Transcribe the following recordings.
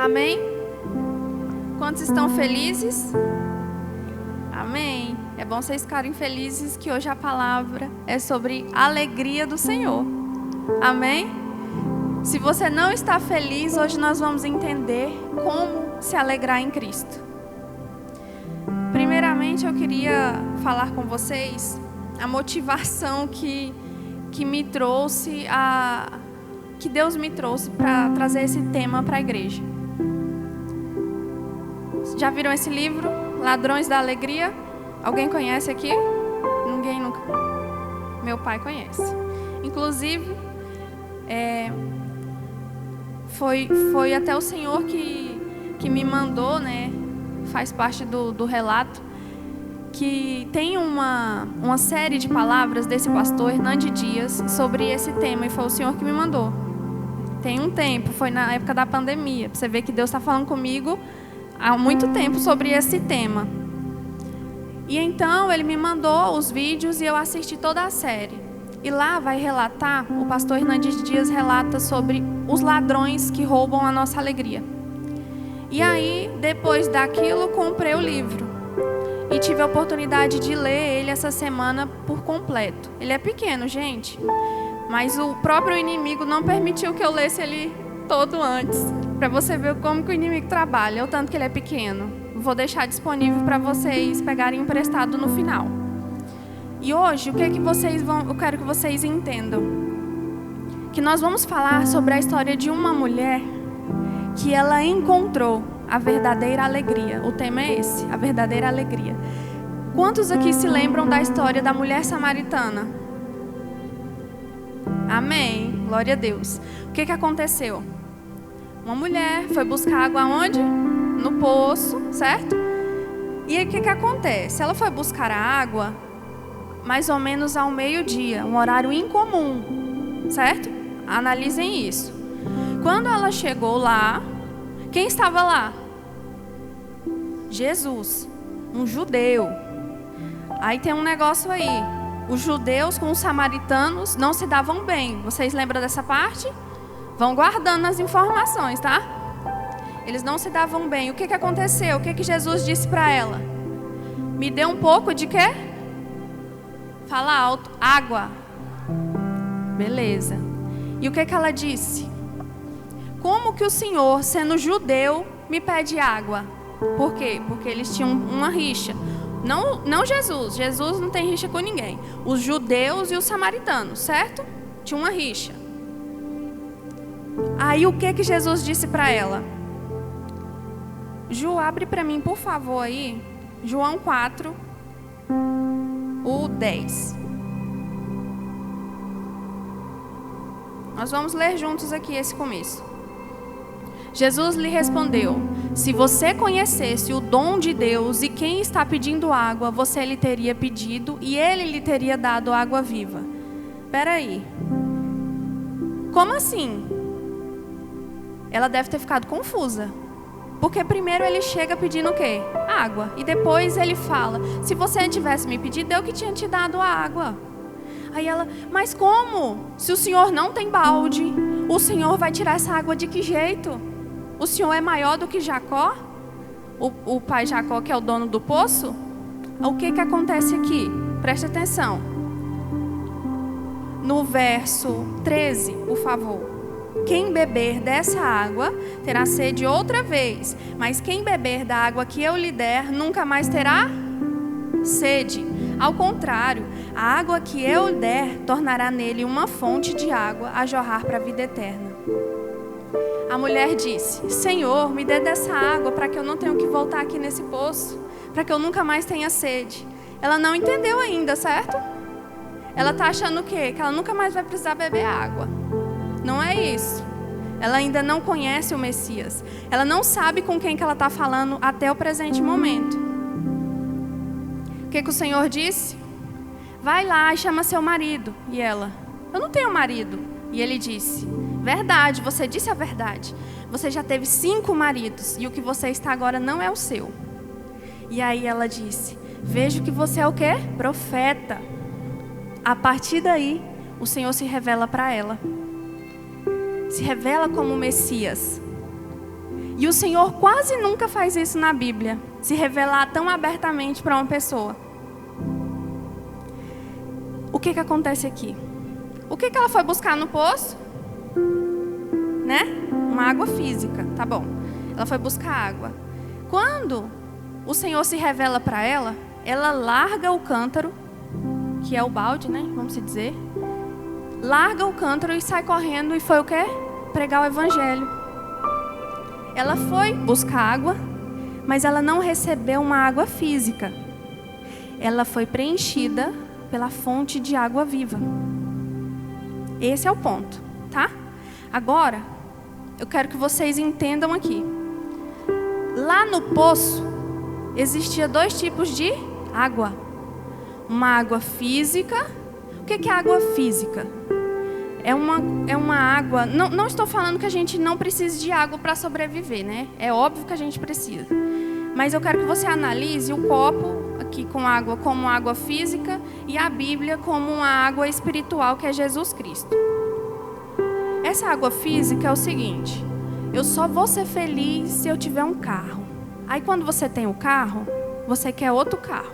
Amém? Quantos estão felizes? Amém. É bom vocês ficarem felizes que hoje a palavra é sobre a alegria do Senhor. Amém? Se você não está feliz, hoje nós vamos entender como se alegrar em Cristo. Primeiramente, eu queria falar com vocês a motivação que me trouxe, que Deus me trouxe para trazer esse tema para a igreja. Já viram esse livro, Ladrões da Alegria? Alguém conhece aqui? Ninguém nunca. Meu pai conhece. Inclusive, foi até o Senhor que me mandou, né? Faz parte do relato, que tem uma série de palavras desse pastor Hernandes Dias sobre esse tema, e foi o Senhor que me mandou. Tem um tempo, foi na época da pandemia, para você ver que Deus está falando comigo há muito tempo sobre esse tema. E então ele me mandou os vídeos e eu assisti toda a série. E lá vai relatar, o pastor Hernandes Dias relata sobre os ladrões que roubam a nossa alegria. E aí, depois daquilo, comprei o livro. E tive a oportunidade de ler ele essa semana por completo. Ele é pequeno, gente. Mas o próprio inimigo não permitiu que eu lesse ele todo antes. Para você ver como que o inimigo trabalha, o tanto que ele é pequeno. Vou deixar disponível para vocês pegarem emprestado no final. E hoje, eu quero que vocês entendam. Que nós vamos falar sobre a história de uma mulher que ela encontrou a verdadeira alegria. O tema é esse, a verdadeira alegria. Quantos aqui se lembram da história da mulher samaritana? Amém, glória a Deus. O que aconteceu? Uma mulher foi buscar água onde? No poço, certo? E aí o que acontece? Ela foi buscar a água mais ou menos ao meio-dia, um horário incomum, certo? Analisem isso. Quando ela chegou lá, quem estava lá? Jesus, um judeu. Aí tem um negócio aí. Os judeus com os samaritanos não se davam bem. Vocês lembram dessa parte? Vão guardando as informações, tá? Eles não se davam bem. O que aconteceu? O que Jesus disse para ela? Me dê um pouco de quê? Fala alto. Água. Beleza. E o que ela disse? Como que o Senhor, sendo judeu, me pede água? Por quê? Porque eles tinham uma rixa. Não Jesus. Jesus não tem rixa com ninguém. Os judeus e os samaritanos, certo? Tinha uma rixa. Aí o que Jesus disse para ela? Ju, abre para mim, por favor, aí. João 4, o 10. Nós vamos ler juntos aqui esse começo. Jesus lhe respondeu: se você conhecesse o dom de Deus e quem está pedindo água, você lhe teria pedido e ele lhe teria dado água viva. Espera aí. Como assim? Ela deve ter ficado confusa. Porque primeiro ele chega pedindo o quê? Água. E depois ele fala: se você tivesse me pedido, eu que tinha te dado a água. Aí ela: mas como? Se o Senhor não tem balde, o Senhor vai tirar essa água de que jeito? O Senhor é maior do que Jacó? O pai Jacó, que é o dono do poço? O que acontece aqui? Preste atenção. No verso 13, por favor. Quem beber dessa água terá sede outra vez, mas quem beber da água que eu lhe der nunca mais terá sede. Ao contrário, a água que eu lhe der tornará nele uma fonte de água a jorrar para a vida eterna. A mulher disse: Senhor, me dê dessa água para que eu não tenha que voltar aqui nesse poço, para que eu nunca mais tenha sede. Ela não entendeu ainda, certo? Ela está achando o quê? Que ela nunca mais vai precisar beber água. Não é isso. Ela ainda não conhece o Messias. Ela não sabe com quem que ela está falando até o presente momento. O que o Senhor disse? Vai lá e chama seu marido. E ela: eu não tenho marido. E ele disse: verdade, você disse a verdade. Você já teve 5 maridos e o que você está agora não é o seu. E aí ela disse: vejo que você é o quê? Profeta. A partir daí, o Senhor se revela para ela. Se revela como Messias. E o Senhor quase nunca faz isso na Bíblia, se revelar tão abertamente para uma pessoa. O que acontece aqui? O que ela foi buscar no poço? Né? Uma água física, tá bom. Ela foi buscar água. Quando o Senhor se revela para ela, ela larga o cântaro, que é o balde, né? Vamos dizer. Larga o cântaro e sai correndo e foi o quê? Pregar o evangelho. Ela foi buscar água, mas ela não recebeu uma água física. Ela foi preenchida pela fonte de água viva. Esse é o ponto, tá? Agora, eu quero que vocês entendam aqui. Lá no poço, existia 2 tipos de água. Uma água física. O que é água física? É uma água... Não estou falando que a gente não precisa de água para sobreviver, né? É óbvio que a gente precisa. Mas eu quero que você analise o copo aqui com água como água física e a Bíblia como uma água espiritual, que é Jesus Cristo. Essa água física é o seguinte: eu só vou ser feliz se eu tiver um carro. Aí quando você tem um carro, você quer outro carro.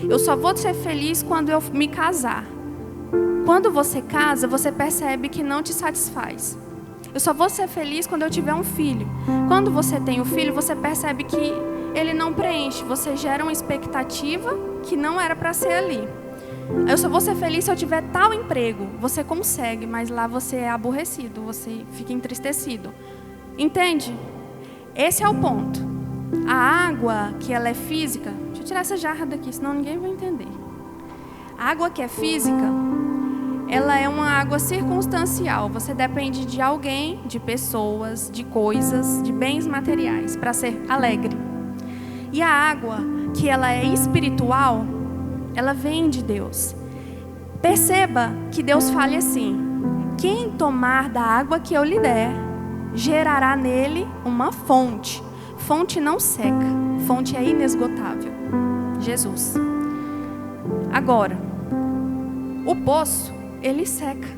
Eu só vou ser feliz quando eu me casar. Quando você casa, você percebe que não te satisfaz. Eu só vou ser feliz quando eu tiver um filho. Quando você tem um filho, você percebe que ele não preenche. Você gera uma expectativa que não era para ser ali. Eu só vou ser feliz se eu tiver tal emprego. Você consegue, mas lá você é aborrecido, você fica entristecido. Entende? Esse é o ponto. A água, que ela é física... Deixa eu tirar essa jarra daqui, senão ninguém vai entender. A água que é física, ela é uma água circunstancial. Você depende de alguém, de pessoas, de coisas, de bens materiais para ser alegre. E a água, que ela é espiritual, ela vem de Deus. Perceba que Deus fala assim: quem tomar da água que eu lhe der, gerará nele uma fonte. Fonte não seca, fonte é inesgotável. Jesus. Agora, o poço, ele seca.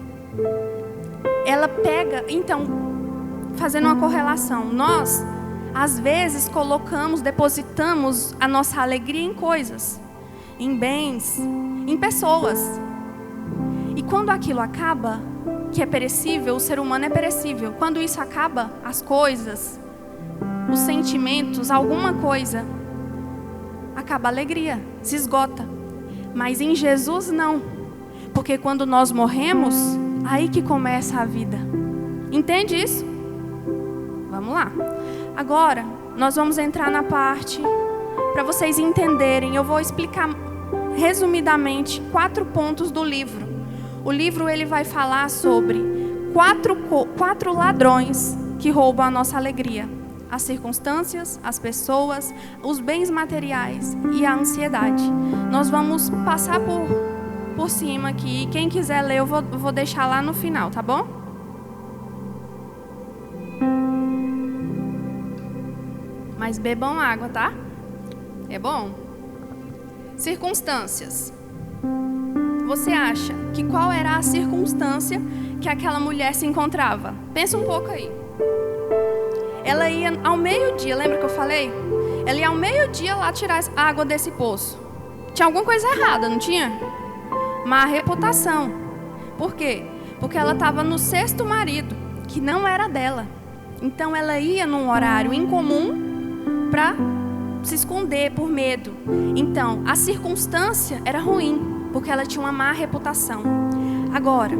Ela pega, então, fazendo uma correlação, nós, às vezes, depositamos a nossa alegria em coisas, em bens, em pessoas. E quando aquilo acaba, que é perecível, o ser humano é perecível. Quando isso acaba, as coisas, os sentimentos, alguma coisa, acaba a alegria, se esgota. Mas em Jesus não. Porque quando nós morremos, aí que começa a vida. Entende isso? Vamos lá. Agora, nós vamos entrar na parte, para vocês entenderem, eu vou explicar resumidamente 4 pontos do livro. O livro ele vai falar sobre 4 ladrões que roubam a nossa alegria. As circunstâncias, as pessoas, os bens materiais e a ansiedade. Nós vamos passar por cima aqui. Quem quiser ler, eu vou deixar lá no final, tá bom? Mas bebam água, tá? É bom? Circunstâncias. Você acha que qual era a circunstância que aquela mulher se encontrava? Pensa um pouco aí. Ela ia ao meio-dia, lembra que eu falei? Ela ia ao meio-dia lá tirar a água desse poço. Tinha alguma coisa errada, não tinha? Má reputação. Por quê? Porque ela estava no 6º marido, que não era dela. Então ela ia num horário incomum para se esconder por medo. Então a circunstância era ruim, porque ela tinha uma má reputação. Agora,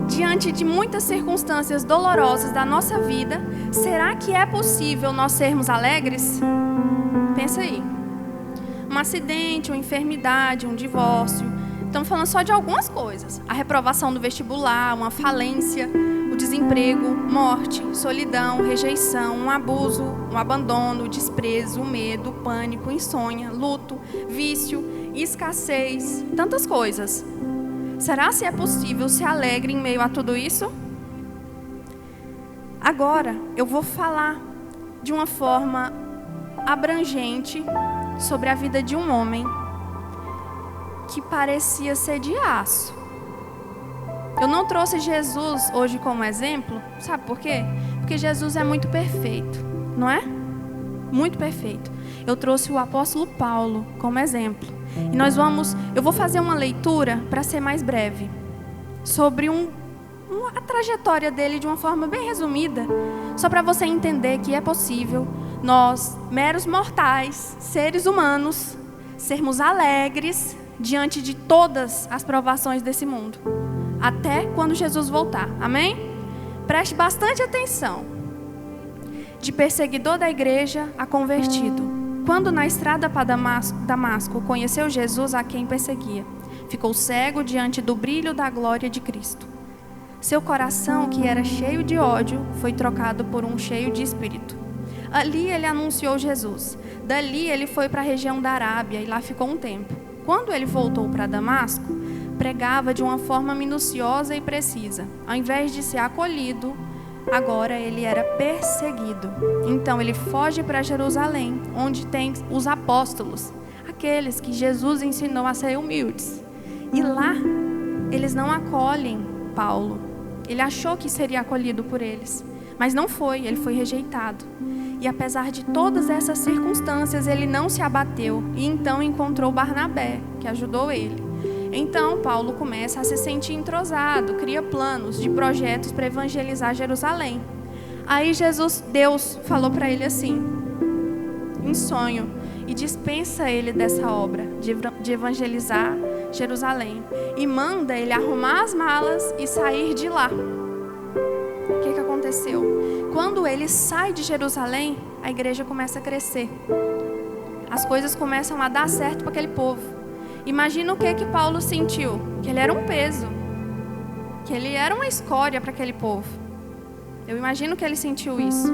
diante de muitas circunstâncias dolorosas da nossa vida, será que é possível nós sermos alegres? Pensa aí. Um acidente, uma enfermidade, um divórcio. Estamos falando só de algumas coisas. A reprovação do vestibular, uma falência, o desemprego, morte, solidão, rejeição, um abuso, um abandono, o desprezo, o medo, o pânico, insônia, luto, vício, escassez, tantas coisas. Será se é possível ser alegre em meio a tudo isso? Agora, eu vou falar de uma forma abrangente sobre a vida de um homem que parecia ser de aço. Eu não trouxe Jesus hoje como exemplo, sabe por quê? Porque Jesus é muito perfeito. não é? Muito perfeito. Eu trouxe o apóstolo Paulo como exemplo. E eu vou fazer uma leitura para ser mais breve, sobre a trajetória dele de uma forma bem resumida, só para você entender que é possível nós, meros mortais, seres humanos, sermos alegres diante de todas as provações desse mundo, até quando Jesus voltar. Amém? Preste bastante atenção. De perseguidor da igreja a convertido. Quando na estrada para Damasco conheceu Jesus a quem perseguia, ficou cego diante do brilho da glória de Cristo. Seu coração, que era cheio de ódio, foi trocado por um cheio de espírito. Ali ele anunciou Jesus. Dali ele foi para a região da Arábia e lá ficou um tempo. Quando ele voltou para Damasco, pregava de uma forma minuciosa e precisa. Ao invés de ser acolhido, agora ele era perseguido. Então ele foge para Jerusalém, onde tem os apóstolos, aqueles que Jesus ensinou a ser humildes. E lá eles não acolhem Paulo. Ele achou que seria acolhido por eles, mas não foi, ele foi rejeitado. E apesar de todas essas circunstâncias, ele não se abateu e então encontrou Barnabé, que ajudou ele. Então Paulo começa a se sentir entrosado, cria planos de projetos para evangelizar Jerusalém. Aí Deus falou para ele assim, em sonho, e dispensa ele dessa obra de evangelizar Jerusalém e manda ele arrumar as malas e sair de lá. O que aconteceu? Quando ele sai de Jerusalém, a igreja começa a crescer. As coisas começam a dar certo para aquele povo. Imagina o que Paulo sentiu, que ele era um peso, que ele era uma escória para aquele povo. Eu imagino que ele sentiu isso.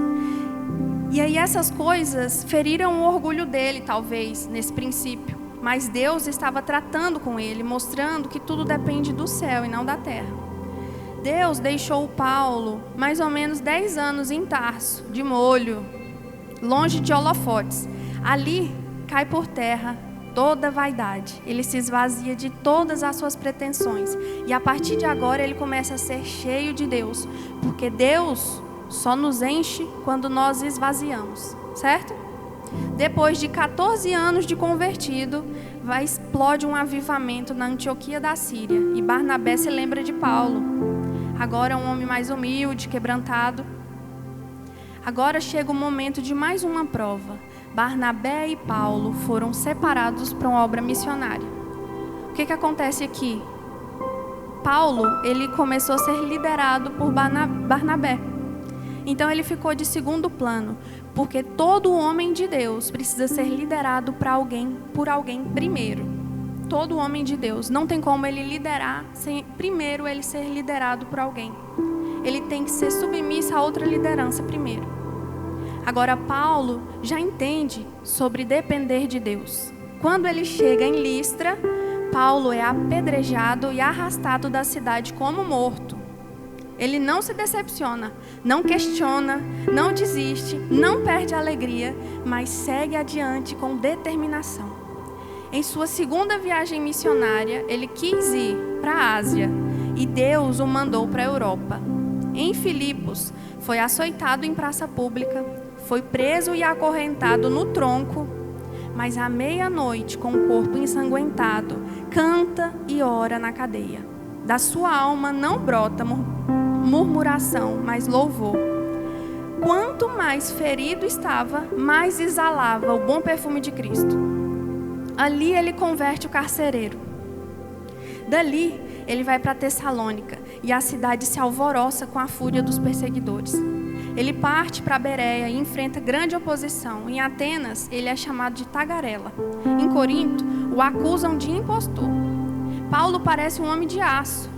E aí essas coisas feriram o orgulho dele, talvez, nesse princípio. Mas Deus estava tratando com ele, mostrando que tudo depende do céu e não da terra. Deus deixou Paulo mais ou menos 10 anos em Tarso, de molho, longe de holofotes. Ali cai por terra toda vaidade. Ele se esvazia de todas as suas pretensões. E a partir de agora ele começa a ser cheio de Deus. Porque Deus só nos enche quando nós esvaziamos, certo? Depois de 14 anos de convertido, explode um avivamento na Antioquia da Síria. E Barnabé se lembra de Paulo. Agora um homem mais humilde, quebrantado. Agora chega o momento de mais uma prova. Barnabé e Paulo foram separados para uma obra missionária. O que acontece aqui? Paulo, ele começou a ser liderado por Barnabé. Então ele ficou de segundo plano, porque todo homem de Deus precisa ser liderado por alguém primeiro. Todo homem de Deus, não tem como ele liderar sem primeiro ele ser liderado por alguém. Ele tem que ser submisso a outra liderança primeiro. Agora Paulo já entende sobre depender de Deus. Quando ele chega em Listra, Paulo é apedrejado e arrastado da cidade como morto. Ele não se decepciona, não questiona, não desiste, não perde a alegria, mas segue adiante com determinação. Em sua segunda viagem missionária, ele quis ir para a Ásia e Deus o mandou para a Europa. Em Filipos, foi açoitado em praça pública, foi preso e acorrentado no tronco, mas à meia-noite, com o corpo ensanguentado, canta e ora na cadeia. Da sua alma não brota murmuração, mas louvor. Quanto mais ferido estava, mais exalava o bom perfume de Cristo. Ali ele converte o carcereiro. Dali ele vai para Tessalônica e a cidade se alvoroça com a fúria dos perseguidores. Ele parte para Bereia e enfrenta grande oposição. Em Atenas ele é chamado de tagarela. Em Corinto o acusam de impostor. Paulo parece um homem de aço,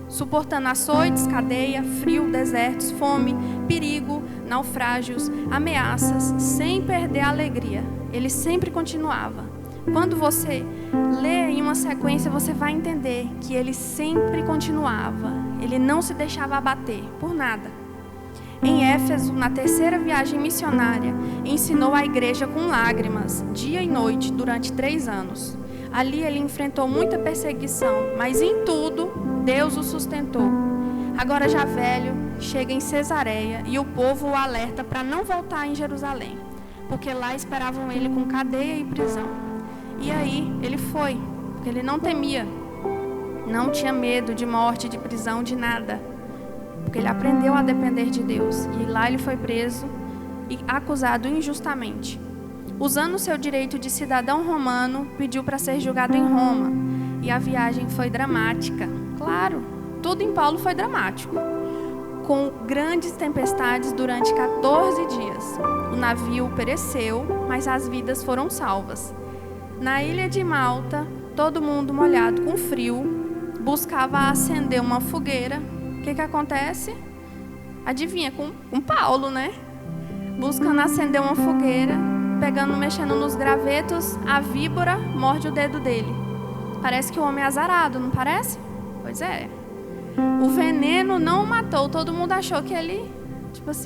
suportando açoites, cadeia, frio, desertos, fome, perigo, naufrágios, ameaças, sem perder a alegria. Ele sempre continuava. Quando você lê em uma sequência, você vai entender que ele sempre continuava. Ele não se deixava abater por nada. Em Éfeso, na terceira viagem missionária, ensinou a igreja com lágrimas, dia e noite, durante 3 anos. Ali ele enfrentou muita perseguição, mas em tudo, Deus o sustentou. Agora já velho, chega em Cesareia e o povo o alerta para não voltar em Jerusalém, porque lá esperavam ele com cadeia e prisão. E aí ele foi, porque ele não temia, não tinha medo de morte, de prisão, de nada, porque ele aprendeu a depender de Deus. E lá ele foi preso e acusado injustamente. Usando o seu direito de cidadão romano, pediu para ser julgado em Roma. E a viagem foi dramática. Claro, tudo em Paulo foi dramático. Com grandes tempestades durante 14 dias. O navio pereceu, mas as vidas foram salvas. Na ilha de Malta, todo mundo molhado com frio, buscava acender uma fogueira. O que acontece? Adivinha, com Paulo, né? Buscando acender uma fogueira, mexendo nos gravetos, a víbora morde o dedo dele. Parece que o homem é azarado, não parece? Pois é. O veneno não o matou. Todo mundo achou que ele,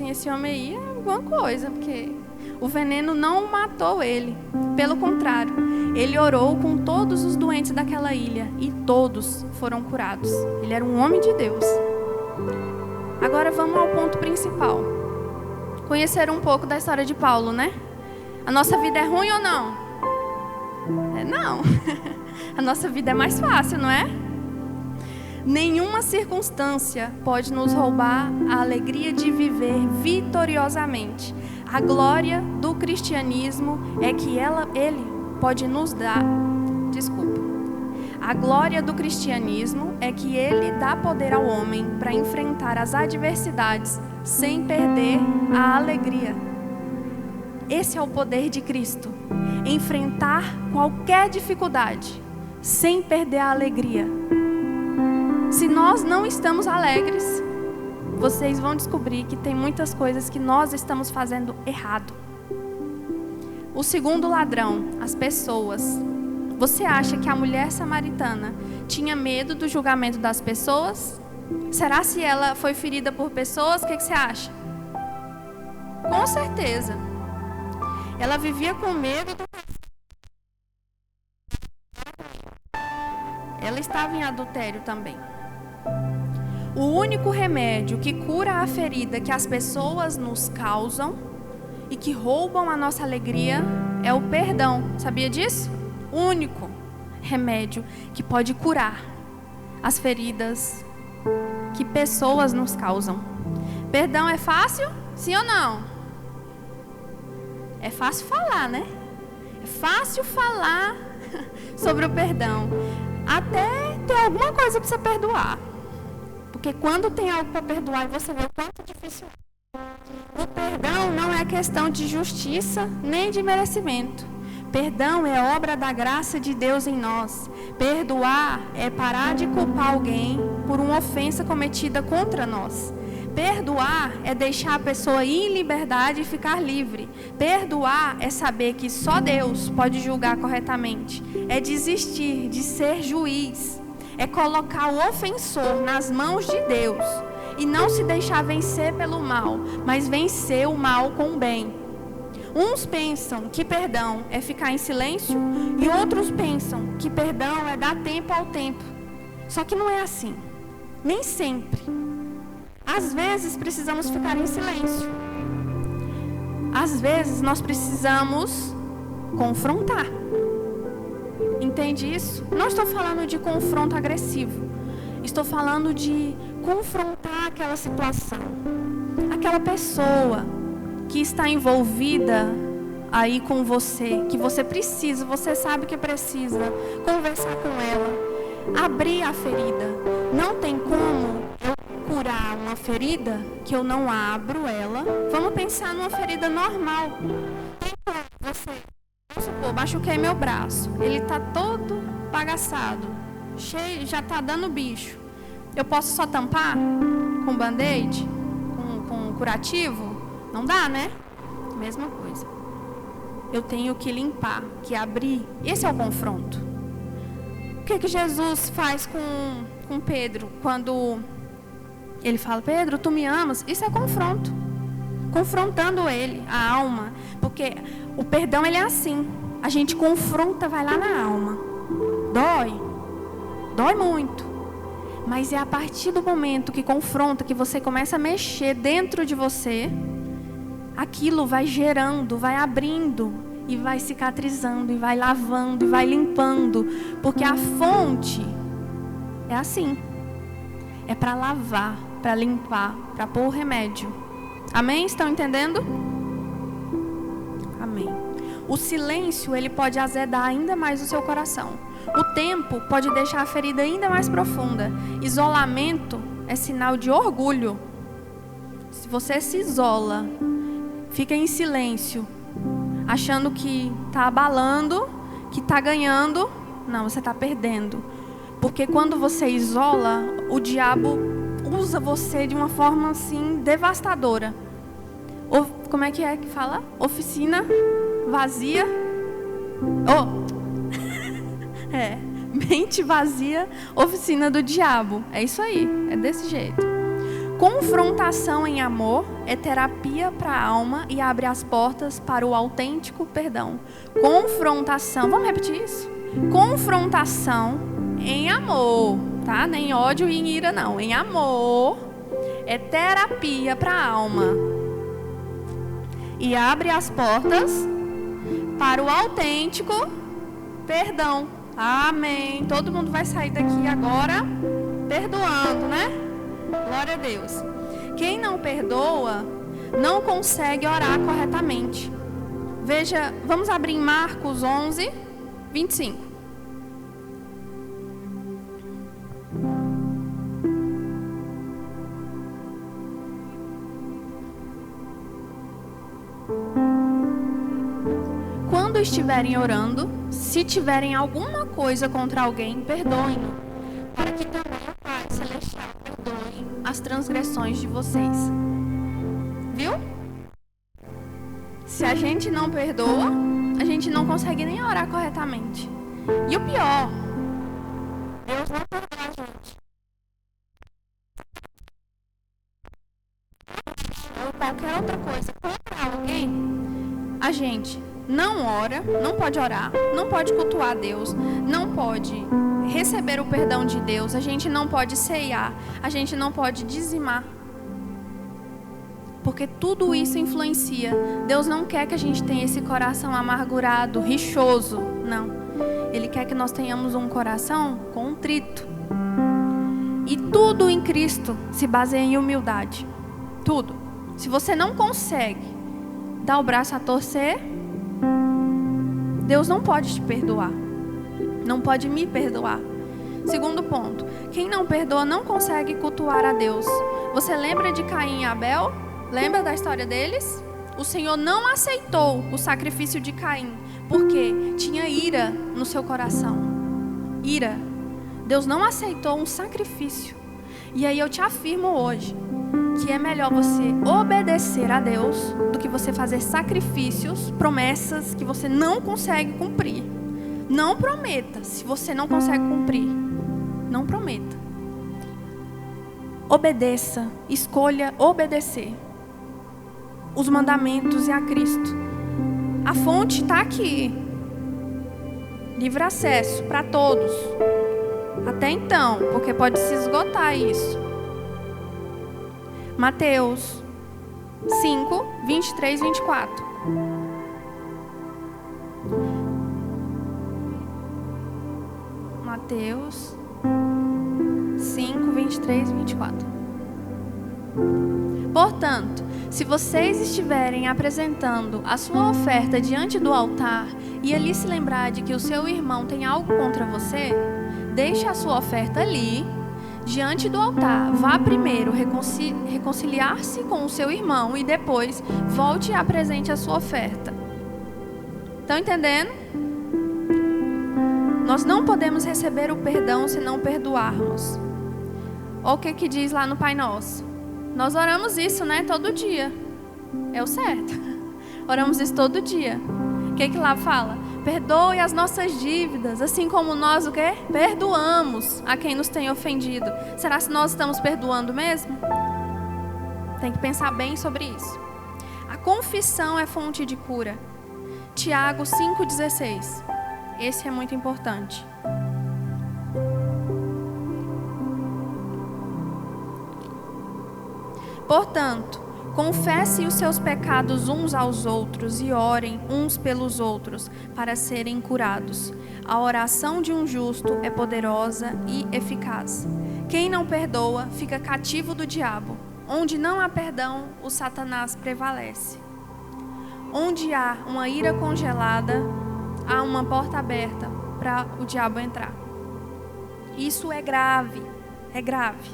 esse homem aí é alguma coisa, porque o veneno não matou ele. Pelo contrário, ele orou com todos os doentes daquela ilha e todos foram curados. Ele era um homem de Deus. Agora vamos ao ponto principal. Conhecer um pouco da história de Paulo, né? A nossa vida é ruim ou não? Não. A nossa vida é mais fácil, não é? Nenhuma circunstância pode nos roubar a alegria de viver vitoriosamente. A glória do cristianismo é que ele pode nos dar... A glória do cristianismo é que ele dá poder ao homem para enfrentar as adversidades sem perder a alegria. Esse é o poder de Cristo. Enfrentar qualquer dificuldade sem perder a alegria. Se nós não estamos alegres, vocês vão descobrir que tem muitas coisas que nós estamos fazendo errado. O segundo ladrão, as pessoas. Você acha que a mulher samaritana tinha medo do julgamento das pessoas? Será se ela foi ferida por pessoas? O que você acha? Com certeza. Ela vivia com medo. Ela estava em adultério também. O único remédio que cura a ferida que as pessoas nos causam e que roubam a nossa alegria é o perdão. Sabia disso? O único remédio que pode curar as feridas que pessoas nos causam. Perdão é fácil? Sim ou não? É fácil falar, né? É fácil falar sobre o perdão. Até ter alguma coisa para você perdoar. Porque quando tem algo para perdoar, você vê o quanto é difícil. O perdão não é questão de justiça nem de merecimento. Perdão é obra da graça de Deus em nós. Perdoar é parar de culpar alguém por uma ofensa cometida contra nós. Perdoar é deixar a pessoa ir em liberdade e ficar livre. Perdoar é saber que só Deus pode julgar corretamente. É desistir de ser juiz. É colocar o ofensor nas mãos de Deus. E não se deixar vencer pelo mal, mas vencer o mal com o bem. Uns pensam que perdão é ficar em silêncio e outros pensam que perdão é dar tempo ao tempo. Só que não é assim. Nem sempre. Às vezes precisamos ficar em silêncio. Às vezes nós precisamos confrontar. Entende isso? Não estou falando de confronto agressivo. Estou falando de confrontar aquela situação. Aquela pessoa que está envolvida aí com você, que você precisa, você sabe que precisa conversar com ela, abrir a ferida. Não tem como eu curar uma ferida que eu não abro ela. Vamos pensar numa ferida normal. Tem como você, vamos supor, machuquei meu braço, ele está todo bagaçado, cheio, já está dando bicho. Eu posso só tampar com band-aid, com curativo? Não dá, né? Mesma coisa. Eu tenho que limpar, que abrir. Esse é o confronto. O que Jesus faz com Pedro quando ele fala: Pedro, tu me amas? Isso é confronto. Confrontando ele, a alma. Porque o perdão, ele é assim. A gente confronta, vai lá na alma. Dói. Dói muito. Mas é a partir do momento que confronta, que você começa a mexer dentro de você, aquilo vai gerando, vai abrindo e vai cicatrizando, e vai lavando, e vai limpando. Porque a fonte é assim. É para lavar, para limpar, para pôr o remédio. Amém? Estão entendendo? Amém. O silêncio, ele pode azedar ainda mais o seu coração. O tempo pode deixar a ferida ainda mais profunda. Isolamento é sinal de orgulho. Se você se isola, fica em silêncio, achando que está abalando, que está ganhando, não, você está perdendo. Porque quando você isola, o diabo usa você de uma forma assim devastadora. Como é que fala? Oficina vazia. Mente vazia, oficina do diabo. É isso aí, é desse jeito. Confrontação em amor é terapia para a alma e abre as portas para o autêntico perdão. Confrontação, vamos repetir isso? Confrontação em amor, tá? Nem ódio e ira não, em amor é terapia para a alma e abre as portas para o autêntico perdão. Amém. Todo mundo vai sair daqui agora perdoando, né? Glória a Deus. Quem não perdoa não consegue orar corretamente. Veja, vamos abrir em Marcos 11, 25. Quando estiverem orando, se tiverem alguma coisa contra alguém, perdoem-no, para que também o Pai Celestial perdoe as transgressões de vocês. Viu? Se a gente não perdoa, a gente não consegue nem orar corretamente. E o pior, Deus não perdoa a gente. Ou qualquer outra coisa contra alguém, a gente não ora, não pode orar, não pode cultuar a Deus, não pode receber o perdão de Deus, a gente não pode ceiar, a gente não pode dizimar. Porque tudo isso influencia. Deus não quer que a gente tenha esse coração amargurado, rixoso, não. Ele quer que nós tenhamos um coração contrito. E tudo em Cristo se baseia em humildade. Tudo. Se você não consegue dar o braço a torcer, Deus não pode te perdoar. Não pode me perdoar. Segundo ponto, quem não perdoa não consegue cultuar a Deus. Você lembra de Caim e Abel? Lembra da história deles? O Senhor não aceitou o sacrifício de Caim, porque tinha ira no seu coração. Ira. Deus não aceitou um sacrifício. E aí eu te afirmo hoje que é melhor você obedecer a Deus do que você fazer sacrifícios, promessas que você não consegue cumprir. Não prometa se você não consegue cumprir. Não prometa. Obedeça, escolha obedecer os mandamentos e a Cristo. A fonte está aqui. Livre acesso para todos. Até então, porque pode se esgotar isso. Mateus 5, 23, 24. Mateus 5, 23 e 24. Portanto, se vocês estiverem apresentando a sua oferta diante do altar e ali se lembrar de que o seu irmão tem algo contra você, deixe a sua oferta ali, diante do altar. Vá primeiro reconciliar-se com o seu irmão e depois volte e apresente a sua oferta. Estão entendendo? Nós não podemos receber o perdão se não perdoarmos. Olha o que diz lá no Pai Nosso. Nós oramos isso, né? Todo dia. É o certo. Oramos isso todo dia. O que lá fala? Perdoe as nossas dívidas, assim como nós o quê? Perdoamos a quem nos tem ofendido. Será que nós estamos perdoando mesmo? Tem que pensar bem sobre isso. A confissão é fonte de cura. Tiago 5,16. Esse é muito importante. Portanto, confessem os seus pecados uns aos outros e orem uns pelos outros para serem curados. A oração de um justo é poderosa e eficaz. Quem não perdoa fica cativo do diabo. Onde não há perdão, o Satanás prevalece. Onde há uma ira congelada, há uma porta aberta para o diabo entrar. Isso é grave, é grave.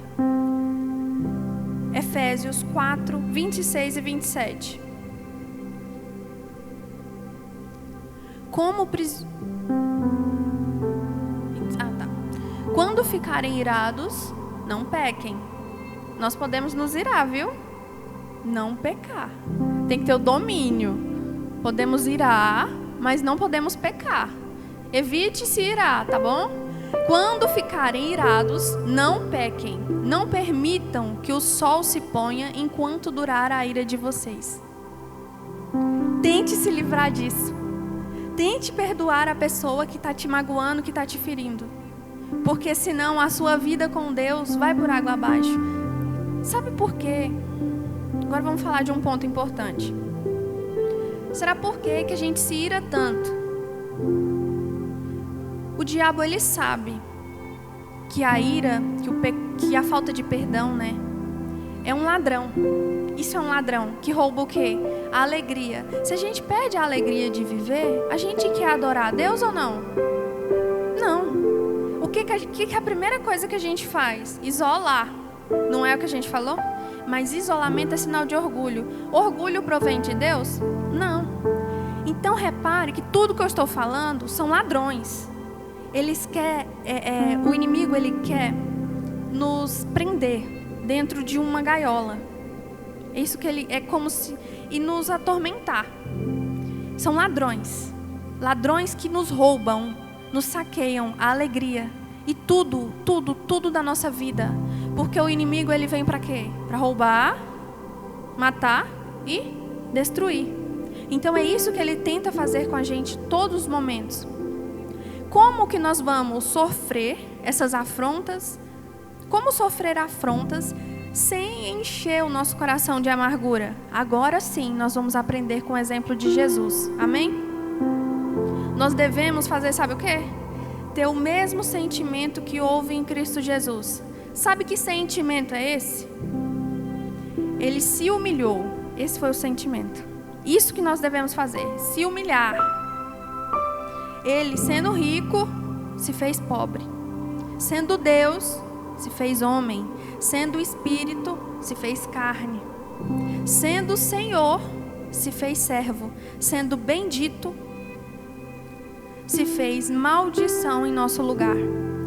Efésios 4, 26 e 27. Quando ficarem irados, não pequem. Nós podemos nos irar, viu? Não pecar. Tem que ter o domínio. Podemos irar, mas não podemos pecar. Evite se irar, tá bom? Quando ficarem irados, não pequem. Não permitam que o sol se ponha enquanto durar a ira de vocês. Tente se livrar disso. Tente perdoar a pessoa que está te magoando, que está te ferindo. Porque senão a sua vida com Deus vai por água abaixo. Sabe por quê? Agora vamos falar de um ponto importante. Será por quê que a gente se ira tanto? O diabo, ele sabe que a ira, que a falta de perdão, né, é um ladrão. Isso é um ladrão que rouba o quê? A alegria. Se a gente perde a alegria de viver, a gente quer adorar a Deus ou não? Não. O que a primeira coisa que a gente faz? Isolar. Não é o que a gente falou? Mas isolamento é sinal de orgulho. Orgulho provém de Deus? Não. Então repare que tudo que eu estou falando são ladrões. Eles querem, o inimigo, ele quer nos prender dentro de uma gaiola. É isso que ele é como se e nos atormentar. São ladrões, ladrões que nos roubam, nos saqueiam a alegria e tudo da nossa vida. Porque o inimigo, ele vem para quê? Para roubar, matar e destruir. Então é isso que ele tenta fazer com a gente todos os momentos. Como que nós vamos sofrer essas afrontas? Como sofrer afrontas sem encher o nosso coração de amargura? Agora sim, nós vamos aprender com o exemplo de Jesus. Amém? Nós devemos fazer, sabe o quê? Ter o mesmo sentimento que houve em Cristo Jesus. Sabe que sentimento é esse? Ele se humilhou. Esse foi o sentimento. Isso que nós devemos fazer, se humilhar. Ele, sendo rico, se fez pobre. Sendo Deus, se fez homem. Sendo Espírito, se fez carne. Sendo Senhor, se fez servo. Sendo bendito, se fez maldição em nosso lugar.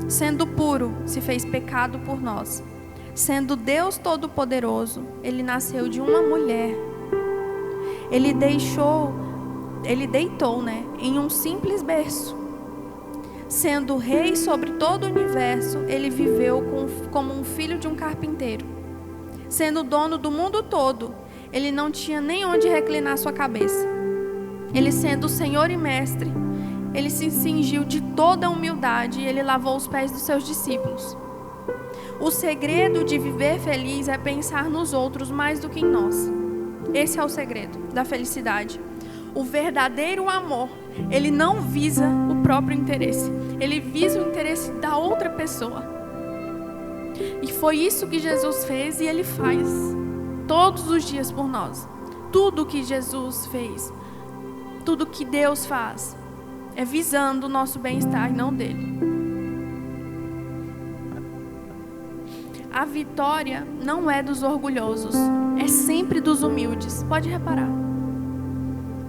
Sendo puro, se fez pecado por nós. Sendo Deus Todo-Poderoso, Ele nasceu de uma mulher. Ele deitou, né, em um simples berço. Sendo rei sobre todo o universo, ele viveu como um filho de um carpinteiro. Sendo dono do mundo todo, ele não tinha nem onde reclinar sua cabeça. Ele sendo Senhor e Mestre, ele se cingiu de toda a humildade e ele lavou os pés dos seus discípulos. O segredo de viver feliz é pensar nos outros mais do que em nós. Esse é o segredo da felicidade. O verdadeiro amor, ele não visa o próprio interesse. Ele visa o interesse da outra pessoa. E foi isso que Jesus fez e Ele faz todos os dias por nós. Tudo que Jesus fez, tudo que Deus faz, é visando o nosso bem-estar e não dele. A vitória não é dos orgulhosos, é sempre dos humildes. Pode reparar.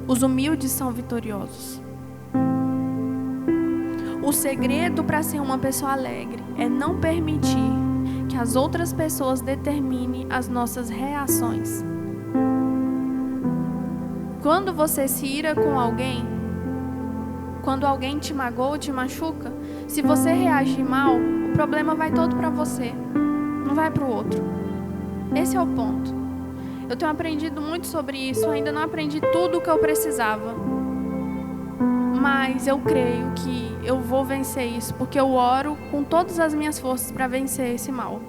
Os humildes são vitoriosos. O segredo para ser uma pessoa alegre é não permitir que as outras pessoas determinem as nossas reações. Quando você se ira com alguém, quando alguém te magoa ou te machuca, se você reagir mal, o problema vai todo para você, não vai para o outro. Esse é o ponto. Eu tenho aprendido muito sobre isso, ainda não aprendi tudo o que eu precisava. Mas eu creio que eu vou vencer isso, porque eu oro com todas as minhas forças para vencer esse mal.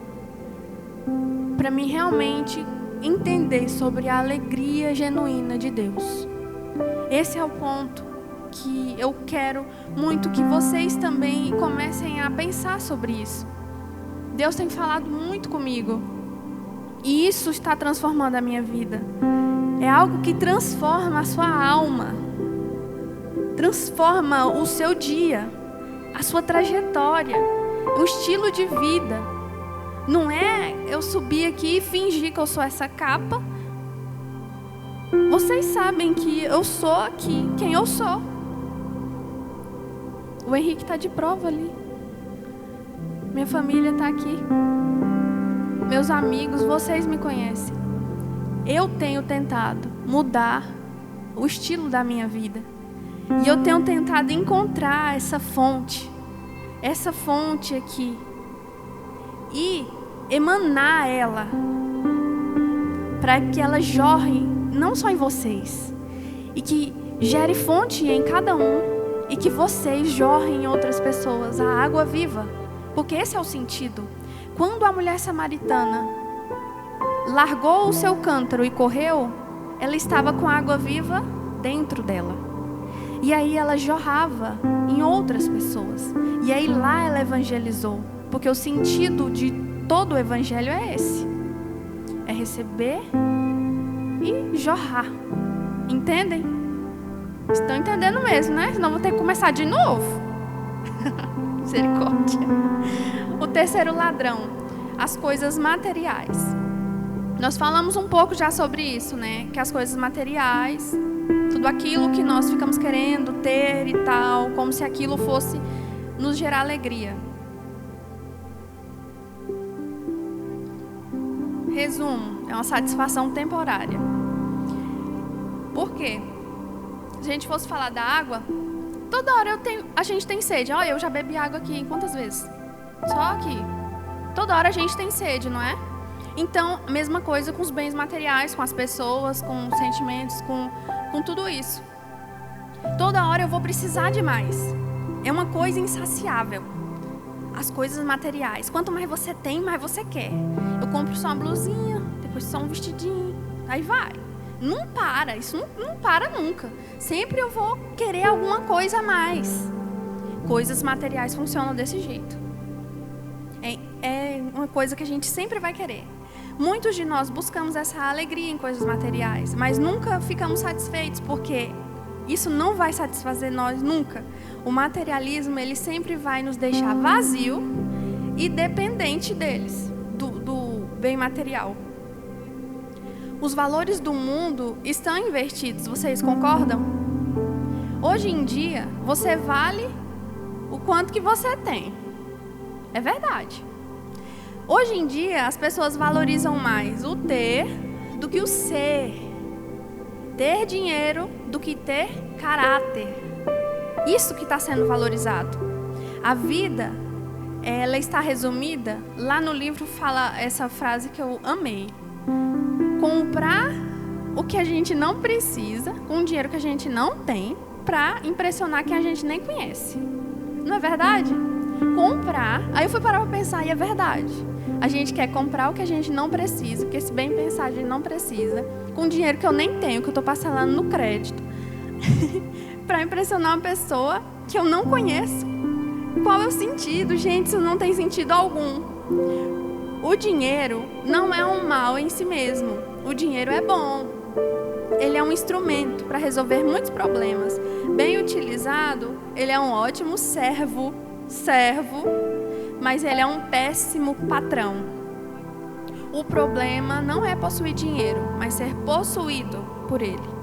Para mim realmente entender sobre a alegria genuína de Deus. Esse é o ponto que eu quero muito que vocês também comecem a pensar sobre isso. Deus tem falado muito comigo e isso está transformando a minha vida. É algo que transforma a sua alma, transforma o seu dia, a sua trajetória, o estilo de vida. Não é eu subir aqui e fingir que eu sou essa capa. Vocês sabem que eu sou aqui quem eu sou. O Henrique está de prova ali. Minha família está aqui. Meus amigos, vocês me conhecem. Eu tenho tentado mudar o estilo da minha vida. E eu tenho tentado encontrar essa fonte aqui. E emanar ela. Para que ela jorre não só em vocês. E que gere fonte em cada um. E que vocês jorrem em outras pessoas a água viva. Porque esse é o sentido. Quando a mulher samaritana largou o seu cântaro e correu, ela estava com a água viva dentro dela. E aí ela jorrava em outras pessoas. E aí lá ela evangelizou. Porque o sentido de todo o evangelho é esse. É receber e jorrar. Entendem? Estão entendendo mesmo, né? Senão vou ter que começar de novo. Misericórdia. O terceiro ladrão, as coisas materiais. Nós falamos um pouco já sobre isso, né? Que as coisas materiais, tudo aquilo que nós ficamos querendo ter e tal, como se aquilo fosse nos gerar alegria. Resumo, é uma satisfação temporária. Por quê? Se a gente fosse falar da água, toda hora a gente tem sede. Olha, eu já bebi água aqui quantas vezes? Só aqui. Toda hora a gente tem sede, não é? Então, a mesma coisa com os bens materiais, com as pessoas, com os sentimentos, com tudo isso. Toda hora eu vou precisar de mais. É uma coisa insaciável. As coisas materiais. Quanto mais você tem, mais você quer. Eu compro só uma blusinha, depois só um vestidinho. Aí vai. Não para, isso não para nunca. Sempre eu vou querer alguma coisa a mais. Coisas materiais funcionam desse jeito. É uma coisa que a gente sempre vai querer. Muitos de nós buscamos essa alegria em coisas materiais, mas nunca ficamos satisfeitos, porque isso não vai satisfazer nós nunca. O materialismo, ele sempre vai nos deixar vazio e dependente deles, do bem material. Os valores do mundo estão invertidos, vocês concordam? Hoje em dia, você vale o quanto que você tem. É verdade. Hoje em dia, as pessoas valorizam mais o ter do que o ser. Ter dinheiro do que ter caráter. Isso que está sendo valorizado. A vida, ela está resumida, lá no livro fala essa frase que eu amei. Comprar o que a gente não precisa, com o dinheiro que a gente não tem, para impressionar quem a gente nem conhece. Não é verdade? Comprar. Aí eu fui parar para pensar, e é verdade. A gente quer comprar o que a gente não precisa, porque se bem pensar, a gente não precisa, com dinheiro que eu nem tenho, que eu estou parcelando no crédito, para impressionar uma pessoa que eu não conheço. Qual é o sentido? Gente, isso não tem sentido algum. O dinheiro não é um mal em si mesmo. O dinheiro é bom. Ele é um instrumento para resolver muitos problemas. Bem utilizado, ele é um ótimo servo, mas ele é um péssimo patrão. O problema não é possuir dinheiro, mas ser possuído por ele.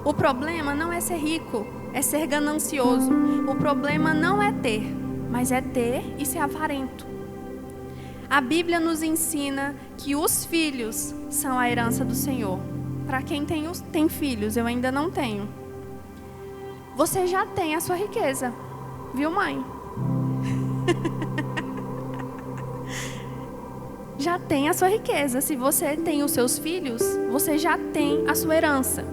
O problema não é ser rico, é ser ganancioso. O problema não é ter, mas é ter e ser avarento. A Bíblia nos ensina que os filhos são a herança do Senhor. Para quem tem filhos, eu ainda não tenho. Você já tem a sua riqueza, viu, mãe? Já tem a sua riqueza. Se você tem os seus filhos, você já tem a sua herança.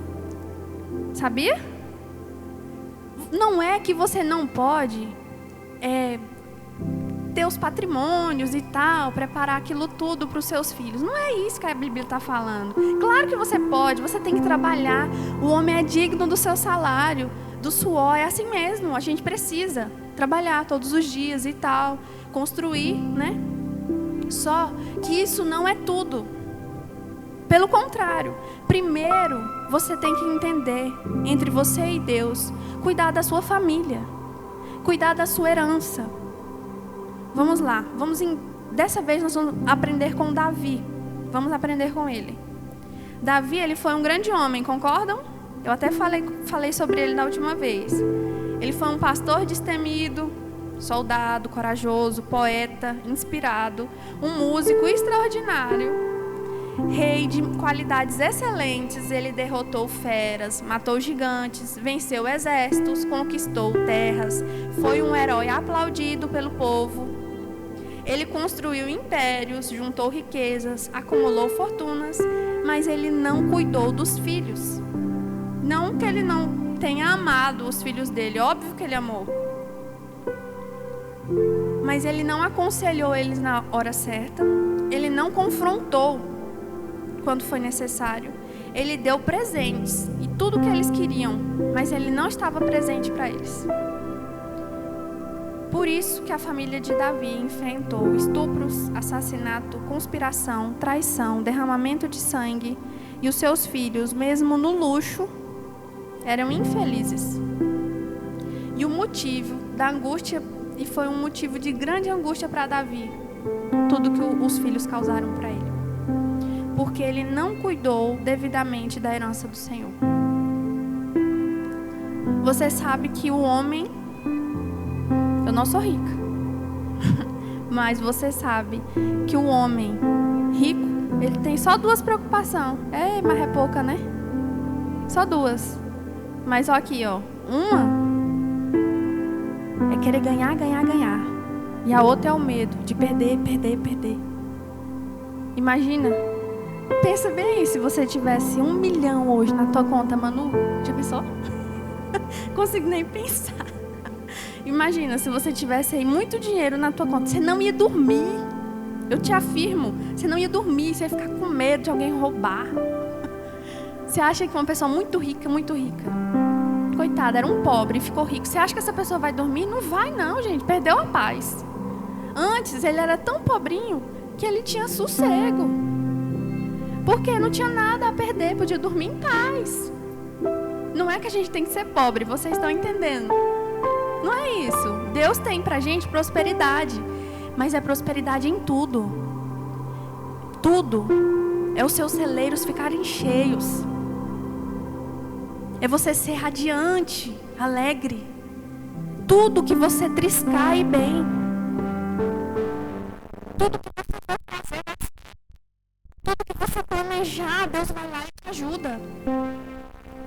Sabia? Não é que você não pode ter os patrimônios e tal, preparar aquilo tudo para os seus filhos. Não é isso que a Bíblia está falando. Claro que você pode, você tem que trabalhar. O homem é digno do seu salário, do suor, é assim mesmo. A gente precisa trabalhar todos os dias e tal, construir, né? Só que isso não é tudo. Pelo contrário, primeiro você tem que entender, entre você e Deus, cuidar da sua família, cuidar da sua herança. Vamos lá, dessa vez nós vamos aprender com Davi. Vamos aprender com ele. Davi, ele foi um grande homem, concordam? Eu até falei sobre ele na última vez. Ele foi um pastor destemido, soldado, corajoso, poeta, inspirado, um músico extraordinário. Rei de qualidades excelentes, ele derrotou feras, matou gigantes, venceu exércitos, conquistou terras, foi um herói aplaudido pelo povo. Ele construiu impérios, juntou riquezas, acumulou fortunas, mas ele não cuidou dos filhos. Não que ele não tenha amado os filhos dele, óbvio que ele amou. Mas ele não aconselhou eles na hora certa, ele não confrontou quando foi necessário. Ele deu presentes e tudo que eles queriam, mas ele não estava presente para eles. Por isso que a família de Davi enfrentou estupros, assassinato, conspiração, traição, derramamento de sangue, e os seus filhos, mesmo no luxo, eram infelizes. E o motivo da angústia, e foi um motivo de grande angústia para Davi, tudo que os filhos causaram para ele. Porque ele não cuidou devidamente da herança do Senhor. Você sabe que o homem... Eu não sou rica. Mas você sabe que o homem rico, ele tem só duas preocupações. Mas é pouca, né? Só duas. Mas ó aqui, ó. Uma é querer ganhar, ganhar, ganhar. E a outra é o medo de perder, perder, perder. Imagina. Pensa bem, se você tivesse 1 milhão hoje na tua conta, Manu. Já pensou? Consigo nem pensar. Imagina, se você tivesse aí muito dinheiro na tua conta, você não ia dormir. Eu te afirmo, você não ia dormir, você ia ficar com medo de alguém roubar. Você acha que uma pessoa muito rica, coitada, era um pobre e ficou rico, você acha que essa pessoa vai dormir? Não vai não, gente, perdeu a paz. Antes, ele era tão pobrinho que ele tinha sossego. Porque não tinha nada a perder, podia dormir em paz. Não é que a gente tem que ser pobre, vocês estão entendendo? Não é isso. Deus tem pra gente prosperidade, mas é prosperidade em tudo. Tudo. É os seus celeiros ficarem cheios. É você ser radiante, alegre. Tudo que você triscar e bem. Tudo que você for fazer, tudo que você planejar, Deus vai lá e te ajuda.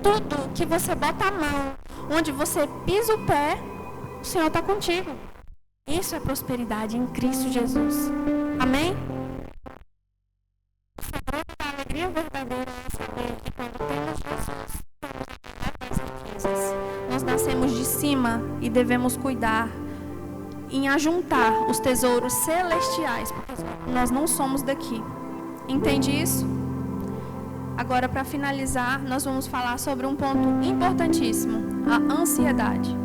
Tudo que você bota a mão, onde você pisa o pé, o Senhor está contigo. Isso é prosperidade em Cristo Jesus. Amém? A alegria verdadeira é saber que quando temos Jesus, temos as riquezas. Nós nascemos de cima e devemos cuidar em ajuntar os tesouros celestiais, porque nós não somos daqui. Entende isso? Agora, para finalizar, nós vamos falar sobre um ponto importantíssimo, a ansiedade,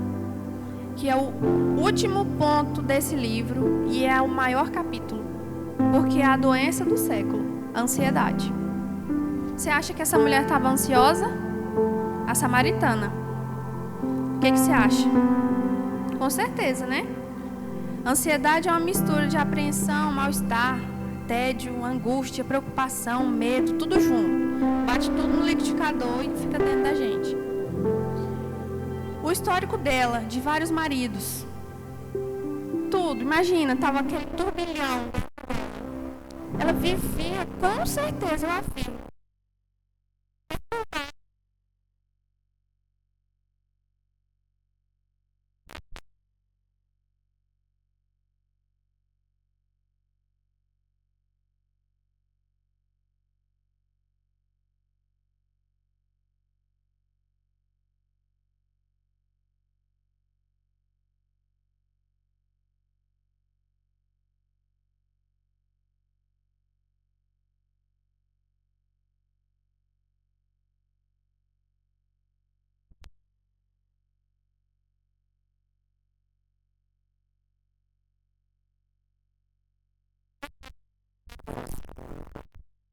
que é o último ponto desse livro e é o maior capítulo, porque é a doença do século, a ansiedade. Você acha que essa mulher estava ansiosa? A samaritana. O que você acha? Com certeza, né? Ansiedade é uma mistura de apreensão, mal-estar, tédio, angústia, preocupação, medo, tudo junto. Bate tudo no liquidificador e fica dentro da gente. O histórico dela, de vários maridos, tudo, imagina, tava aquele turbilhão. Ela vivia, com certeza, eu afirmo,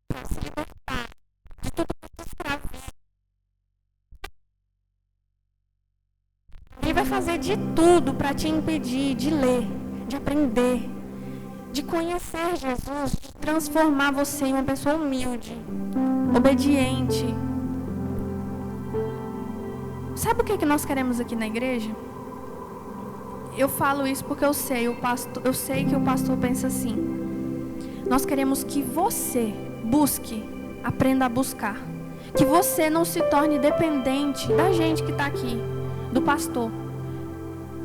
para se libertar de tudo que escravo. Ele vai fazer de tudo para te impedir de ler, de aprender, de conhecer Jesus, de transformar você em uma pessoa humilde, obediente. Sabe o que nós queremos aqui na igreja? Eu falo isso porque eu sei que o pastor pensa assim. Nós queremos que você busque, aprenda a buscar. Que você não se torne dependente da gente que está aqui, do pastor.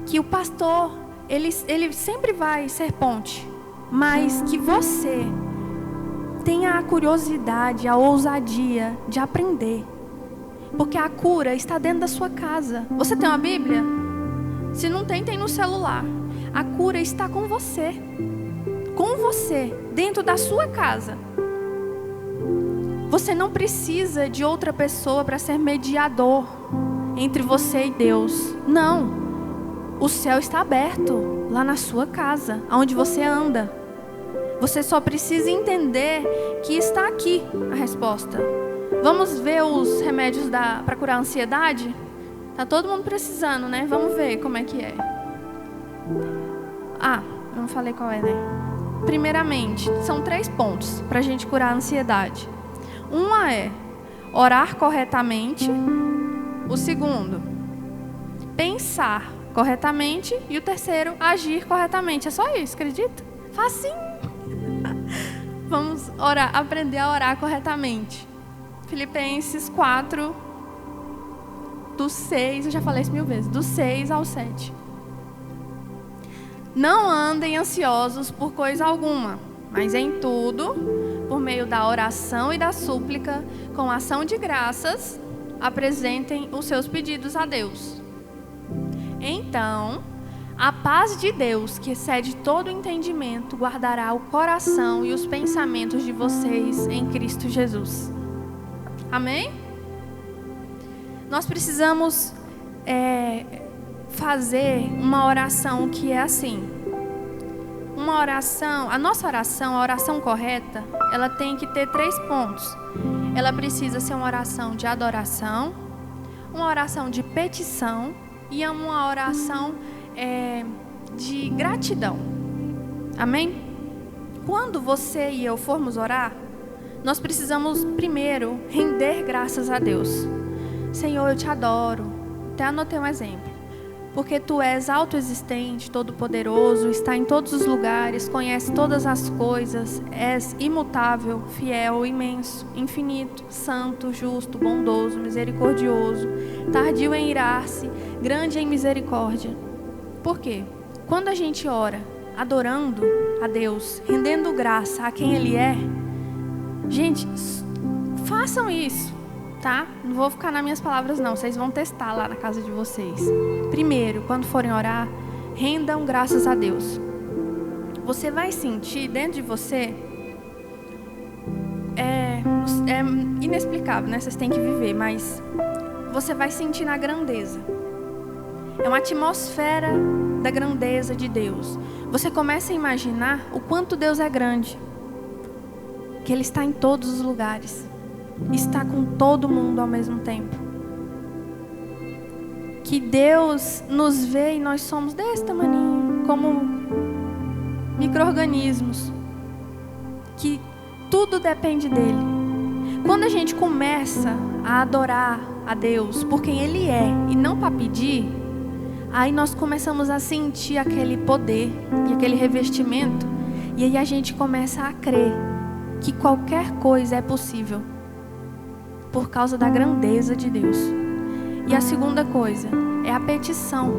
Que o pastor, ele sempre vai ser ponte. Mas que você tenha a curiosidade, a ousadia de aprender. Porque a cura está dentro da sua casa. Você tem uma Bíblia? Se não tem, tem no celular. A cura está com você. Com você, dentro da sua casa. Você não precisa de outra pessoa para ser mediador entre você e Deus. Não. O céu está aberto lá na sua casa, onde você anda. Você só precisa entender que está aqui a resposta. Vamos ver os remédios para curar a ansiedade? Tá todo mundo precisando, né? Vamos ver como é que é. Eu não falei qual é, né? Primeiramente, são 3 pontos para a gente curar a ansiedade. Uma é orar corretamente. O segundo, pensar corretamente. E o terceiro, agir corretamente. É só isso, acredita? Facinho. Vamos aprender a orar corretamente. Filipenses 4, do 6, eu já falei isso 1000 vezes, do 6 ao 7. Não andem ansiosos por coisa alguma, mas em tudo, por meio da oração e da súplica, com ação de graças, apresentem os seus pedidos a Deus. Então, a paz de Deus, que excede todo entendimento, guardará o coração e os pensamentos de vocês em Cristo Jesus. Amém? Nós precisamos fazer uma oração que é assim. Uma oração, a nossa oração, a oração correta, ela tem que ter 3 pontos. Ela precisa ser uma oração de adoração, uma oração de petição e uma oração de gratidão. Amém? Quando você e eu formos orar, nós precisamos primeiro render graças a Deus. Senhor, eu te adoro. Até anotei um exemplo. Porque tu és autoexistente, todo-poderoso, está em todos os lugares, conhece todas as coisas, és imutável, fiel, imenso, infinito, santo, justo, bondoso, misericordioso, tardio em irar-se, grande em misericórdia. Por quê? Quando a gente ora, adorando a Deus, rendendo graça a quem Ele é, gente, façam isso. Tá? Não vou ficar nas minhas palavras não, vocês vão testar lá na casa de vocês. Primeiro, quando forem orar, rendam graças a Deus. Você vai sentir dentro de você, é inexplicável, né? Vocês têm que viver, mas você vai sentir na grandeza. É uma atmosfera da grandeza de Deus. Você começa a imaginar o quanto Deus é grande, que Ele está em todos os lugares. Está com todo mundo ao mesmo tempo. Que Deus nos vê e nós somos desse tamaninho, como micro-organismos. Que tudo depende dEle. Quando a gente começa a adorar a Deus por quem Ele é e não para pedir, aí nós começamos a sentir aquele poder e aquele revestimento. E aí a gente começa a crer que qualquer coisa é possível. Por causa da grandeza de Deus. E a segunda coisa é a petição.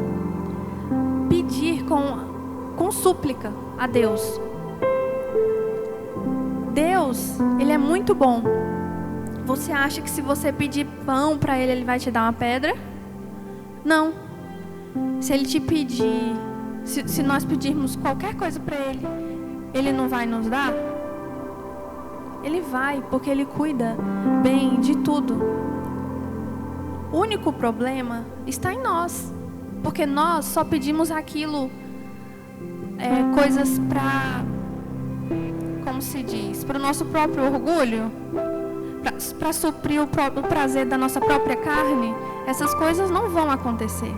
Pedir com súplica a Deus. Deus, Ele é muito bom. Você acha que se você pedir pão para Ele, Ele vai te dar uma pedra? Não. Se Ele te pedir, se nós pedirmos qualquer coisa para Ele, Ele não vai nos dar? Ele vai, porque Ele cuida bem de tudo. O único problema está em nós, porque nós só pedimos aquilo, coisas para, como se diz, para o nosso próprio orgulho, para suprir o prazer da nossa própria carne, essas coisas não vão acontecer.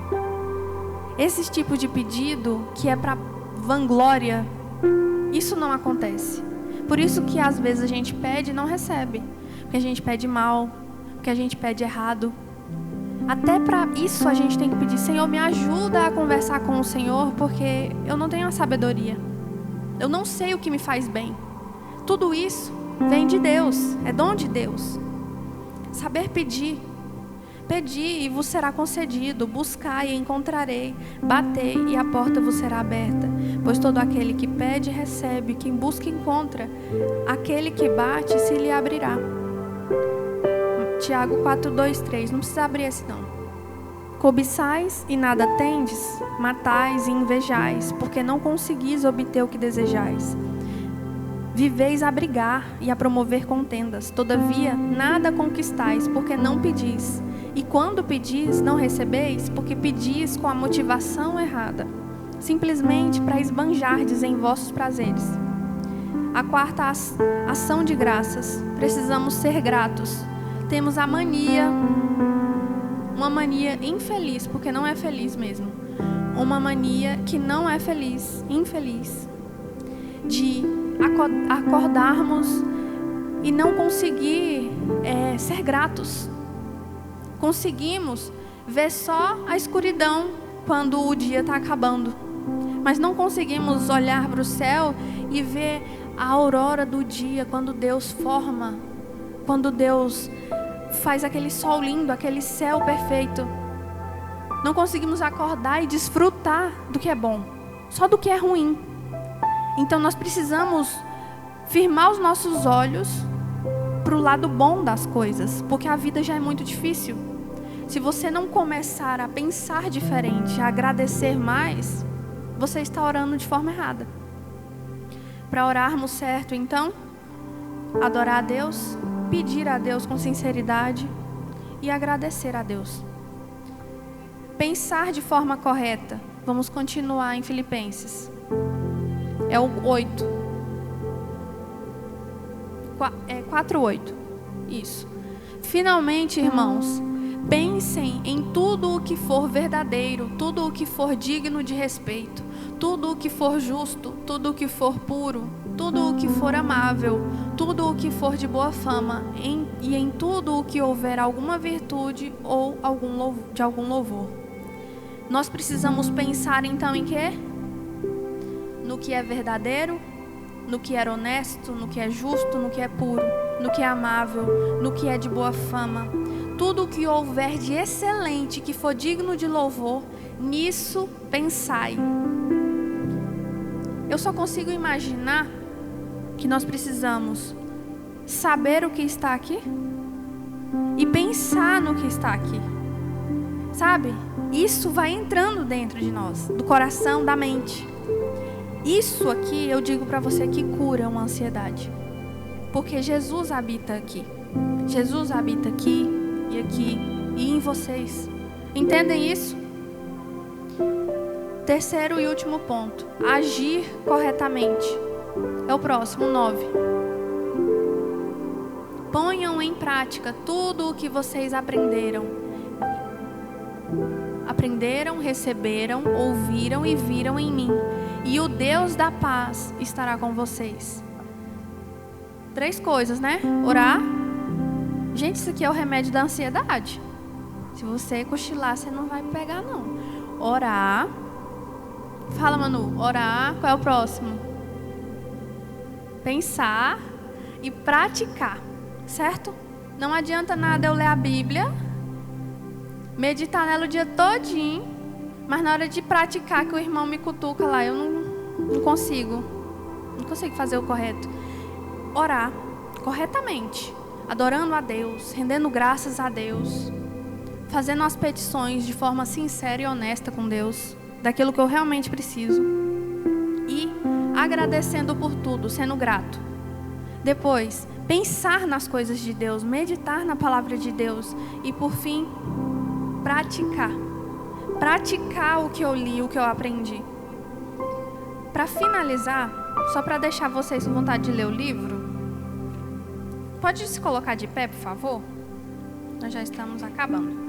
Esse tipo de pedido que é para vanglória, isso não acontece. Por isso que às vezes a gente pede e não recebe. Porque a gente pede mal, porque a gente pede errado. Até para isso a gente tem que pedir: Senhor, me ajuda a conversar com o Senhor, porque eu não tenho a sabedoria. Eu não sei o que me faz bem. Tudo isso vem de Deus, é dom de Deus. Saber pedir. Pedi e vos será concedido, buscai e encontrarei, batei e a porta vos será aberta. Pois todo aquele que pede, recebe, quem busca, encontra. Aquele que bate, se lhe abrirá. Tiago 4, 2, 3, não precisa abrir esse não. Cobiçais e nada tendes, matais e invejais, porque não conseguis obter o que desejais. Viveis a brigar e a promover contendas, todavia nada conquistais, porque não pedis. E quando pedis, não recebeis, porque pedis com a motivação errada, simplesmente para esbanjardes em vossos prazeres. A quarta ação de graças, precisamos ser gratos. Temos a mania, uma mania infeliz, porque não é feliz mesmo. Uma mania que não é feliz, infeliz, de acordarmos e não conseguir ser gratos. Conseguimos ver só a escuridão quando o dia está acabando, mas não conseguimos olhar para o céu e ver a aurora do dia, quando Deus forma, quando Deus faz aquele sol lindo, aquele céu perfeito. Não conseguimos acordar e desfrutar do que é bom, só do que é ruim. Então nós precisamos firmar os nossos olhos para o lado bom das coisas, porque a vida já é muito difícil. Se você não começar a pensar diferente, a agradecer mais, você está orando de forma errada. Para orarmos certo, então, adorar a Deus, pedir a Deus com sinceridade e agradecer a Deus. Pensar de forma correta. Vamos continuar em Filipenses. É o 8. 4:8. Isso. Finalmente, irmãos, pensem em tudo o que for verdadeiro, tudo o que for digno de respeito, tudo o que for justo, tudo o que for puro, tudo o que for amável, tudo o que for de boa fama, e em tudo o que houver alguma virtude ou de algum louvor. Nós precisamos pensar então em quê? No que é verdadeiro, no que é honesto, no que é justo, no que é puro, no que é amável, no que é de boa fama. Tudo o que houver de excelente, que for digno de louvor, nisso pensai. Eu só consigo imaginar que nós precisamos saber o que está aqui e pensar no que está aqui. Sabe? Isso vai entrando dentro de nós, do coração, da mente. Isso aqui, eu digo para você, que cura uma ansiedade. Porque Jesus habita aqui. Jesus habita aqui e em vocês. Entendem isso? Terceiro e último ponto. Agir corretamente. É o próximo, 9. Ponham em prática tudo o que vocês aprenderam. Receberam, ouviram e viram em mim. E o Deus da paz estará com vocês. 3 coisas, né? Orar. Gente, isso aqui é o remédio da ansiedade. Se você cochilar, você não vai pegar, não. Orar. Fala, Manu. Orar. Qual é o próximo? Pensar e praticar. Certo? Não adianta nada eu ler a Bíblia, meditar nela o dia todinho, mas na hora de praticar, que o irmão me cutuca lá, eu não consigo. Não consigo fazer o correto. Orar corretamente, adorando a Deus, rendendo graças a Deus, fazendo as petições de forma sincera e honesta com Deus, daquilo que eu realmente preciso, e agradecendo por tudo, sendo grato. Depois, pensar nas coisas de Deus, meditar na palavra de Deus e, por fim, praticar o que eu li, o que eu aprendi. Para finalizar, só para deixar vocês com vontade de ler o livro. Pode se colocar de pé, por favor? Nós já estamos acabando.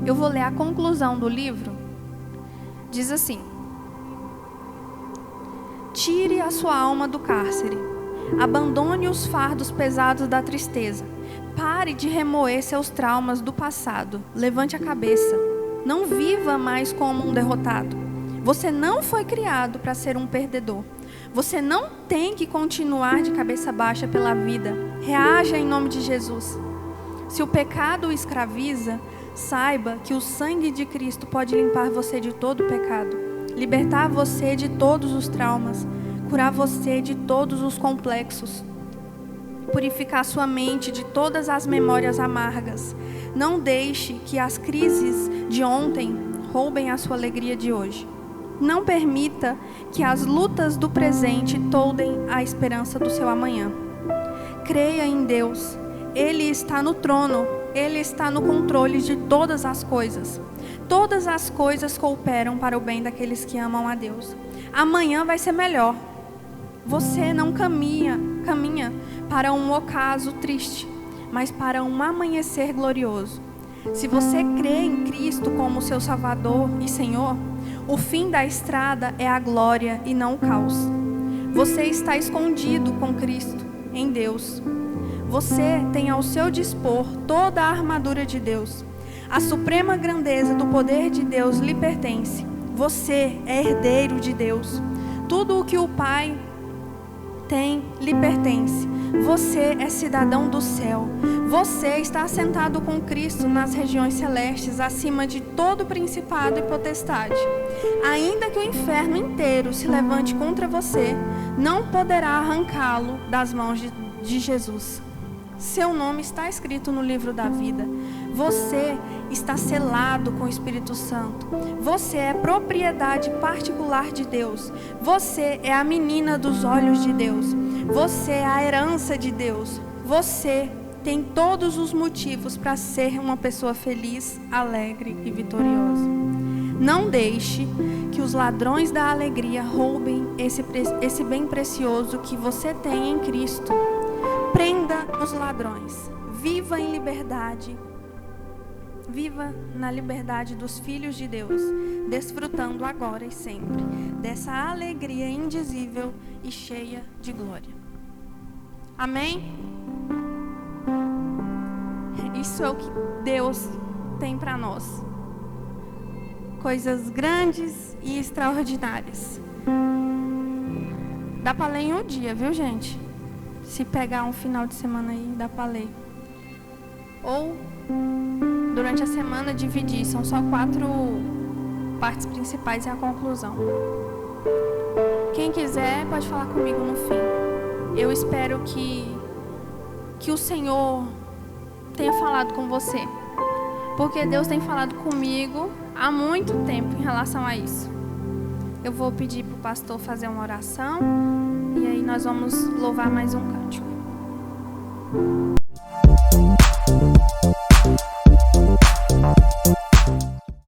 Eu vou ler a conclusão do livro. Diz assim: tire a sua alma do cárcere. Abandone os fardos pesados da tristeza. Pare de remoer seus traumas do passado. Levante a cabeça. Não viva mais como um derrotado. Você não foi criado para ser um perdedor. Você não tem que continuar de cabeça baixa pela vida. Reaja em nome de Jesus. Se o pecado o escraviza, saiba que o sangue de Cristo pode limpar você de todo o pecado, libertar você de todos os traumas, curar você de todos os complexos, purificar sua mente de todas as memórias amargas. Não deixe que as crises de ontem roubem a sua alegria de hoje. Não permita que as lutas do presente toldem a esperança do seu amanhã. Creia em Deus. Ele está no trono. Ele está no controle de todas as coisas. Todas as coisas cooperam para o bem daqueles que amam a Deus. Amanhã vai ser melhor. Você não caminha para um ocaso triste, mas para um amanhecer glorioso. Se você crê em Cristo como seu Salvador e Senhor, o fim da estrada é a glória e não o caos. Você está escondido com Cristo em Deus. Você tem ao seu dispor toda a armadura de Deus. A suprema grandeza do poder de Deus lhe pertence. Você é herdeiro de Deus. Tudo o que o Pai tem lhe pertence. Você é cidadão do céu. Você está assentado com Cristo nas regiões celestes, acima de todo principado e potestade. Ainda que o inferno inteiro se levante contra você, não poderá arrancá-lo das mãos de Jesus. Seu nome está escrito no livro da vida. Você está selado com o Espírito Santo. Você é propriedade particular de Deus. Você é a menina dos olhos de Deus. Você é a herança de Deus. Você tem todos os motivos para ser uma pessoa feliz, alegre e vitoriosa. Não deixe que os ladrões da alegria roubem esse bem precioso que você tem em Cristo. Prenda os ladrões. Viva em liberdade. Viva na liberdade dos filhos de Deus, desfrutando agora e sempre dessa alegria indizível e cheia de glória. Amém? Isso é o que Deus tem para nós. Coisas grandes e extraordinárias. Dá para ler em um dia, viu, gente? Se pegar um final de semana aí, dá para ler. Ou durante a semana dividir. São só 4 partes principais e a conclusão. Quem quiser pode falar comigo no fim. Eu espero que o Senhor tenha falado com você. Porque Deus tem falado comigo há muito tempo em relação a isso. Eu vou pedir para o pastor fazer uma oração. E aí nós vamos louvar mais um cântico.